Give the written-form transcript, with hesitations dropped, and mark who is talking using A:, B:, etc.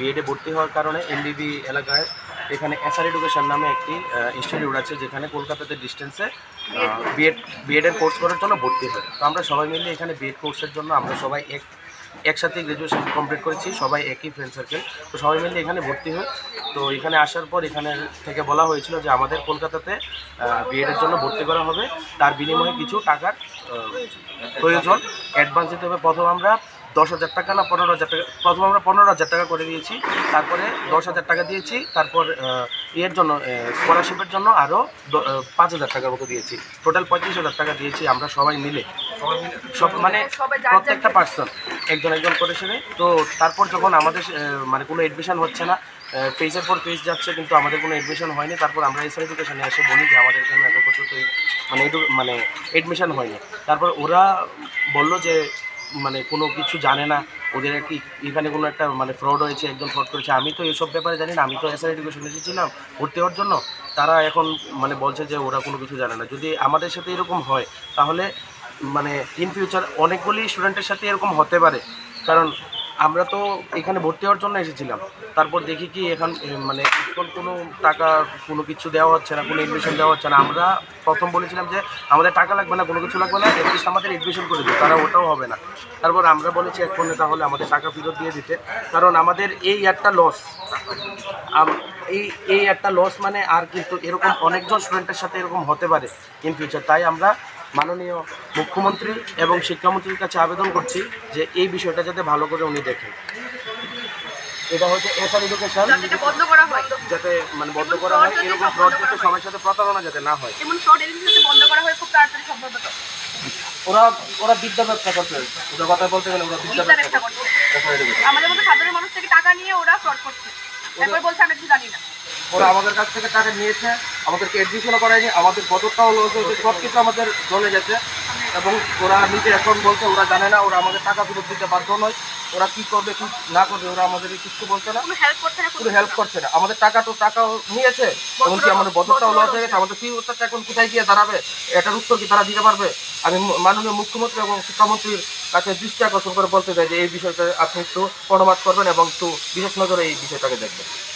A: বিএডে ভর্তি হওয়ার কারণে এমবিবি এলাকায় এখানে এসআর এডুকেশন নামে একটি ইনস্টিটিউট আছে, যেখানে কলকাতাতে ডিস্টেন্সে বিএডের কোর্স করার জন্য ভর্তি হয়। তো আমরা সবাই মিলে এখানে বিএড কোর্সের জন্য আমরা সবাই একসাথে গ্র্যাজুয়েশন কমপ্লিট করেছি, সবাই একই ফ্রেন্ড সার্কেল। তো সবাই মিলে এখানে ভর্তি হই। তো এখানে আসার পর এখানে থেকে বলা হয়েছিল যে আমাদের কলকাতাতে বিএডের জন্য ভর্তি করা হবে, তার বিনিময়ে কিছু টাকার প্রয়োজন, অ্যাডভান্স দিতে হবে। প্রথম আমরা 10,000 টাকা না 15,000 টাকা, প্রথম আমরা 15,000 টাকা করে দিয়েছি, তারপরে 10,000 টাকা দিয়েছি, তারপর এর জন্য স্কলারশিপের জন্য আরও 5,000 টাকার মতো দিয়েছি। টোটাল 35,000 টাকা দিয়েছি আমরা সবাই মিলে, সব মানে প্রত্যেকটা পার্সন একজন একজন করে সেরে। তো তারপর যখন আমাদের মানে কোনো এডমিশন হচ্ছে না, পেজের পর পেজ যাচ্ছে কিন্তু আমাদের কোনো এডমিশন হয়নি, তারপর আমরা এসআর এডুকেশনে এসে বলি যে আমাদের কেন এত পর্যন্ত মানে এডমিশন হয়নি। তারপর ওরা বলল যে মানে কোনো কিছু জানে না, ওদের কি এখানে কোনো একটা মানে ফ্রড হয়েছে, একজন ফ্রড করেছে। আমি তো এইসব ব্যাপারে জানি না, আমি তো এসআর এডুকেশন এসেছিলাম ভর্তি হওয়ার জন্য। তারা এখন মানে বলছে যে ওরা কোনো কিছু জানে না। যদি আমাদের সাথে এরকম হয় তাহলে মানে ইন ফিউচার অনেকগুলি স্টুডেন্টের সাথে এরকম হতে পারে, কারণ আমরা তো এখানে ভর্তি হওয়ার জন্য এসেছিলাম। তারপর দেখি কি এখন মানে এখন কোনো টাকা কোনো কিছু দেওয়া হচ্ছে না, কোনো এডমিশন দেওয়া হচ্ছে না। আমরা প্রথম বলেছিলাম যে আমাদের টাকা লাগবে না, কোনো কিছু লাগবে না, অ্যাটলিস্ট আমাদের এডমিশন করে দিই, তারা ওটাও হবে না। তারপর আমরা বলেছি এক্ষণে তাহলে আমাদের টাকা ফেরত দিয়ে দিতে, কারণ আমাদের এই একটা লস, এই একটা লস মানে আর কিন্তু এরকম অনেকজন স্টুডেন্টের সাথে এরকম হতে পারে ইন ফিউচার। তাই আমরা মাননীয় মুখ্যমন্ত্রী এবং শিক্ষামন্ত্রীর কাছে আবেদন করছি যে এই বিষয়টা যাতে ভালো করে উনি দেখেন। এটা হচ্ছে এসআর এডুকেশন যাতে মানে বন্ধ করা হয়, এরকম ফ্রড যাতে সবার সাথে প্রতারণা যাতে না হয়। ওরা ওরা বিদ্যা ব্যবসা করছে, ওদের কথা বলতে গেলে ওরা বিদ্যা ব্যবসা করছে।
B: আমাদের মতো সাধারণ মানুষ থেকে টাকা নিয়ে ওরা ফ্রড করছে, তারপর বলছে আমি কিছু জানি না।
A: ওরা আমাদের কাছ থেকে টাকা নিয়েছে, আমাদেরকে এডমিশনও করায়নি, আমাদের বদরটাও লস হয়েছে, সব কিছু আমাদের চলে গেছে। এবং ওরা নিজে এখন বলছে ওরা জানে না, ওরা আমাদের টাকা ফেরত দিতে বাধ্য নয়। ওরা কী করবে কী না করবে ওরা আমাদের কিছু বলছে না, কোনো হেল্প করছে না। আমাদের টাকাও নিয়েছে, এমনকি আমাদের বদরটাও লস হয়ে গেছে। আমাদের ফিউচারটা এখন কোথায় গিয়ে দাঁড়াবে, এটার উত্তর কি তারা দিতে পারবে? আমি মাননীয় মুখ্যমন্ত্রী এবং শিক্ষামন্ত্রীর কাছে দৃষ্টি আকর্ষণ করে বলতে চাই যে এই বিষয়টা আপনি একটু কর্ণপাত করবেন এবং একটু বিশেষ নজরে এই বিষয়টাকে দেখবেন।